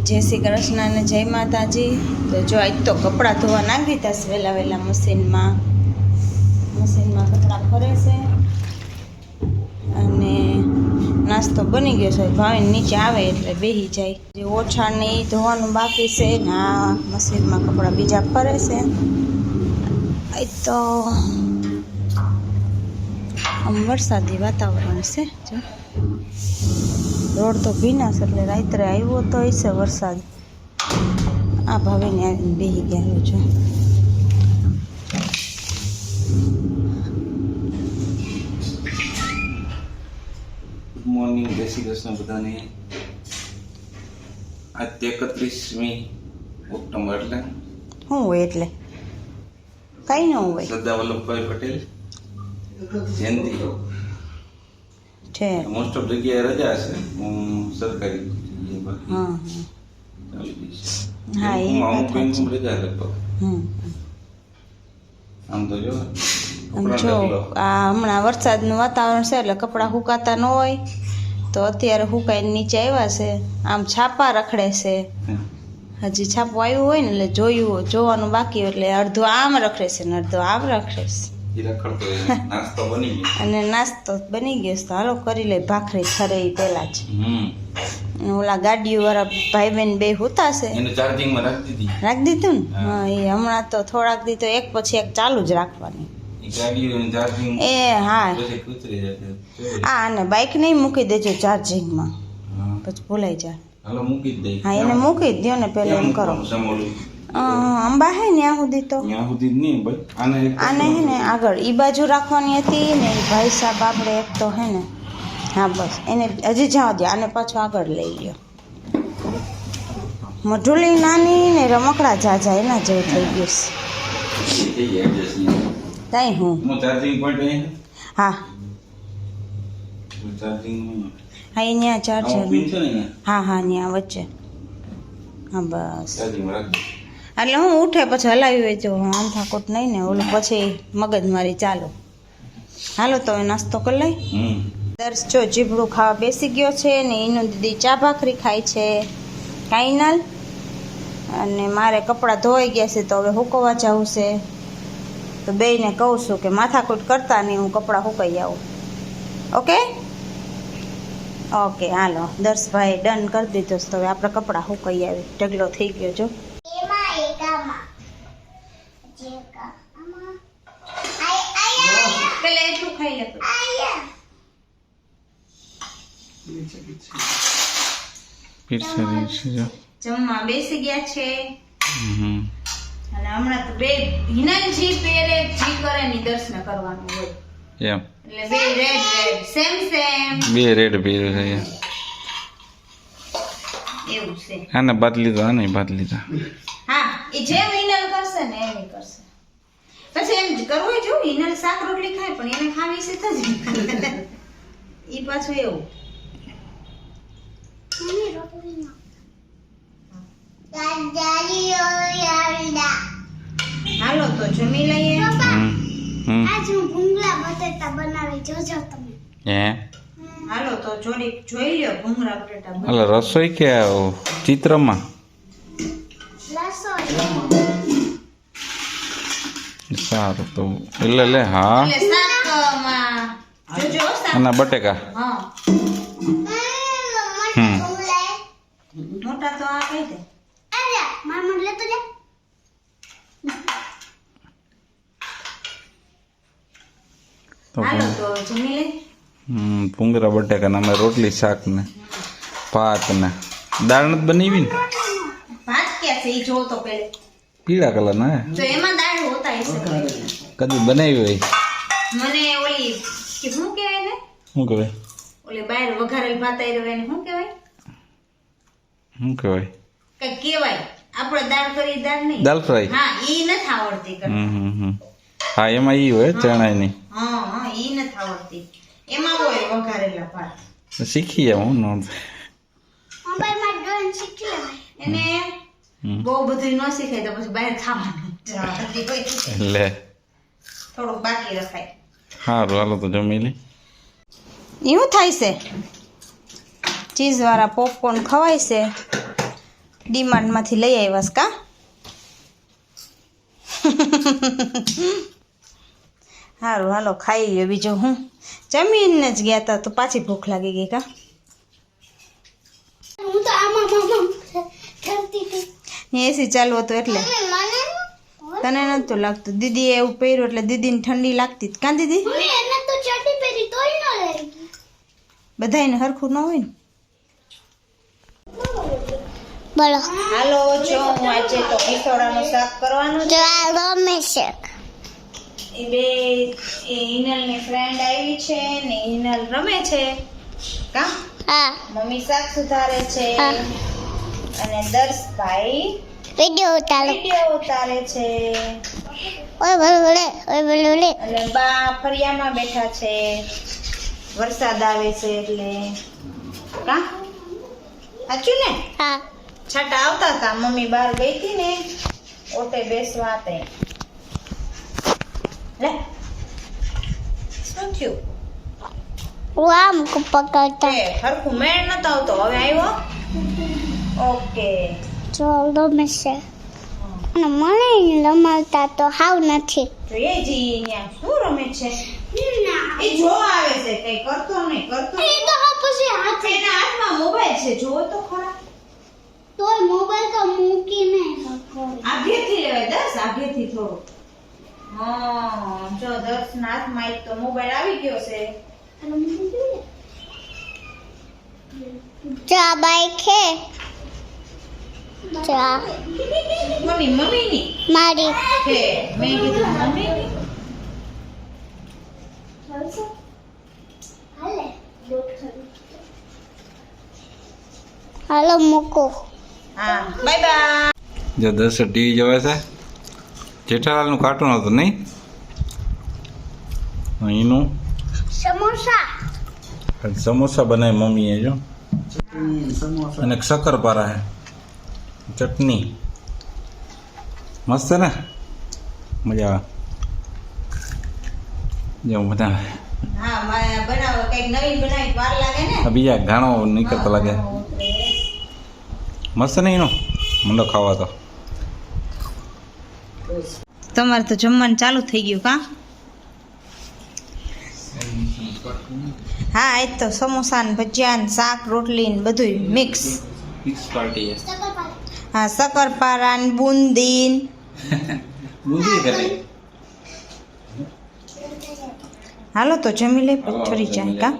જય શ્રી કૃષ્ણ અને જય માતાજી। તો જો આજ તો કપડાં ધોવા નાખી દીધા વહેલા વહેલા મશીનમાં કપડાં ફરે છે અને નાસ્તો બની ગયો છે। ભાવીને નીચે આવે એટલે બેસી જાય। જે ઓછાણ ને એ ધોવાનું બાકી છે ને આ મશીનમાં કપડાં બીજા ફરે છે। આજ તો આમ વરસાદી વાતાવરણ છે। જો રોડ તો ભીના છે એટલે રાત્રે આવ્યો તો હશે વરસાદ। આ ભાવીને આવીને બેસી ગયા છો। ગુડ મોર્નિંગ, જય શ્રી કૃષ્ણ બધાને। આજ 31મી ઓક્ટોબર એટલે શું હોય એટલે કઈ ન હોય સરદાર વલ્લભભાઈ પટેલ જયંતિ છે। મોસ્ટ ઓફ જગ્યાએ રજા છે, સરકારી હા હા એ અમુક વાત બેંક સાચી। રજા લગભગ। આમ તો જો આમ જો આ હમણાં વરસાદનું વાતાવરણ છે એટલે કપડાં સુકાતા ન હોય તો અત્યારે સુકાઈને નીચે આવ્યા છે। આમ છાપા રખડે છે, હજી છાપું આવ્યું હોય ને એટલે જોવાનું બાકી હોય એટલે અડધો આમ રખડે છે ને અડધો આમ રખડે છે। નાસ્તો બની ગયો અને નાસ્તો બની ગયો છે તો હાલો કરી લે ભાખરી ખરે એ પહેલા જ। અને ઓલા ગાડીઓ વાળા ભાઈ બહેન બે હોતા છે, એને ચાર્જિંગમાં રાખી દીધું ને। હા એ હમણાં તો થોડાક દી તો એક પછી એક ચાલુ જ રાખવાની। ચાર્જિંગ એ હા પછી કૂતરી જશે। આ અને બાઇક નહીં મૂકી દેજો ચાર્જિંગમાં, પછી ભૂલાઈ જાય। હાલો મૂકી જ દઈ। હા એને મૂકી જ દો ને પહેલા એમ કરો। અંબા હે ત્યાં સુધી તો ત્યાં સુધી જ નહીં ભાઈ, આને હે ને આગળ ઈ બાજુ રાખવાની હતી ને એ ભાઈ સાહેબ આપણે એક તો હે ને હા બસ એને હજી જવા દે, આને પાછો આગળ લઈ લ્યો। મઢુલી નાની ને રમકડા જાજા એના જેવું થઈ ગયું છે। કઈ હું ચાર્જિંગ પોઈન્ટ અહીં હા ચાર્જિંગ હા અહીંયા ચાર્જર પિન છે ને હા હા ત્યાં વચ્ચે હા બસ। ચાર્જિંગ રાખ એટલે હું ઉઠે પછી હલાવી હોય તો આમ થાકોટ નહીં ને ઓલું પછી મગજમારી ચાલો। હાલો તો હવે નાસ્તો કરી લઈ। દર્શ જો જીભડું ખાવા બેસી ગયો છે ને એનું દીદી ચા ભાખરી ખાય છે ફાઇનલ। અને મારે કપડાં ધોવાઈ ગયા છે તો હવે સુકવવા જવું છે તો બેયને કહું છું કે માથાકૂટ કરતા નહીં, હું કપડાં સુકાઈ આવું। ઓકે ઓકે હાલો દર્શભાઈ ડન કરી દીધો તો હવે આપણે કપડાં સુકાઈ આવી। ઢગલો થઈ ગયો જો પેલા એટલું ખાઈ લે જમવા બેસી ગયા છે અને હમણાં તો બે હિનલ જી પહેરે જી કરે ની દર્શન કરવાનું હોય એમ એટલે બે રેડ સેમ બે રેડ પહેર્યું છે એવું છે। આને બદલી દો, આને બદલી દો। હા એ જેમ હિનલ કરશે ને એમ કરશે। પછી એમ કરવું હોય જો હિનલ શાક રોટલી ખાય પણ એને ખાવી છે તો જ ઈ પાછું એવું હાલો તો જમી લઈએ। આજ હું ભૂંગળા બટેટા બનાવી જોજો તમે। હાલો તો જોઈ લ્યો ભૂંગળા બટેટા એટલે રસોઈ કે ચિત્રમાં સારું તો એટલે લે હા એટલે શાકમાં જોજો શાક અને બટેકા હા મોટા તો આ કઈ દે તો હાલો તો જમી લઈ। ભૂંગળા બટેકા ને અમે રોટલી શાક ને ભાત ને દાળ નથી બનાવી ને ભાત ક્યાં છે ઈ જો તો પેલે પીળા કલર ના તો એમાં દાળ હોતા હશે કદી બનાવી હોય મને ઓલી કે શું કહેવાય ને શું કહેવાય ઓલી બહાર વઘારેલ ભાત આવ્યો એને શું કહેવાય કઈ કહેવાય આપણે દાળ કરી દાળ નહીં દાલ ફ્રાય હા ઈ નથી આવડતી કરતા। હા એમાં ઈ હોય ચણાની હા હા ઈ નથી આવડતી, એમાં હોય વઘારેલા ભાત। શીખી જાવ હું એને બહુ બધું ન શીખાય તો પછી બહાર ખાવાનું એટલે થોડુંક બાકી રખાય। સારું હાલો તો જમી લે। એવું થાય છે ચીઝ વાળા પોપકોર્ન ખવાય છે ડીમાર્ટમાંથી લઈ આવ્યાસ કા સારું હાલો ખાઈ લ્યો બીજું હું જમીને જ ગયા હતા તો પાછી ભૂખ લાગી ગઈ કા હું તો આમાં કરતી હતી એસી ચાલુ હતું એટલે તને નહોતું લાગતું દીદીએ એવું પહેર્યું એટલે દીદીને ઠંડી લાગતી હતી. કાં દીદી મમ્મી એને તો ચડ્ડી પહેરી તોય ન લાગી બધાયને હરખું ન હોય ને બોલો હાલો જો હું આજે તો કિસોડાનું શાક કરવાનું છે રમેશ એ બે એ હિનલની ફ્રેન્ડ આવી છે ને હિનલ રમે છે કા હા મમ્મી શાક સુધારે છે હા. અને દર્શભાઈ વિડિયો ઉતારો વિડીયો ઉતારે છે ઓય બોલે અને બા ફરિયામાં બેઠા છે વરસાદ આવે છે એટલે કા સાચું ને હા છાટા આવતા હતા મમ્મી બહાર ગઈ હતી ને ઓટે બેસવા તે લે શું થયું હું આમ પકડતા તે હરખું મેળ નતો આવતો હવે આવ્યો ઓકે જો રમેશ અને મને રમાડતા તો હાવ નથી જોઈએ જી અહીંયા શું રમે છે એ જો આવે છે કઈ કરતો નહીં કરતો એ તો હા પછી હાથ એના હાથમાં મોબાઈલ છે જોવો તો ખરા તોય મોબાઈલ તો મૂકીને આગેથી લેવાય દસ આગેથી થોડું જો દસ ના હાથમાં એક તો મોબાઈલ આવી ગયો છે જા બાઈક હે જા મમ્મીની મારી છે મેં કીધું મમ્મીની હાલો મૂકો હા બાય બાય જો દર્શક ટીવી જોવે છે જેઠાલાલનું કાર્ટૂન હતું નહીં અહીંનું સમોસા સમોસા બનાવી મમ્મીએ જો અને શક્કરપારા હે ચટણી મસ્ત ને મજા આવે જો બધા હા બનાવો કઈક નવીન બનાવી વાર લાગે ને આ બીજા ઘાણો નીકળતા લાગે મસ્ત નહીં એનો મંડો ખાવા તો તમારે તો જમવાનું ચાલુ થઈ ગયું કા હા એ તો સમોસા ને ભજીયા ને શાક રોટલી ને બધું મિક્સ પાર્ટી હા શક્કરપારા ને બુંદી ને બુંદી કરે હાલો તો જમી લે પછી જાય કા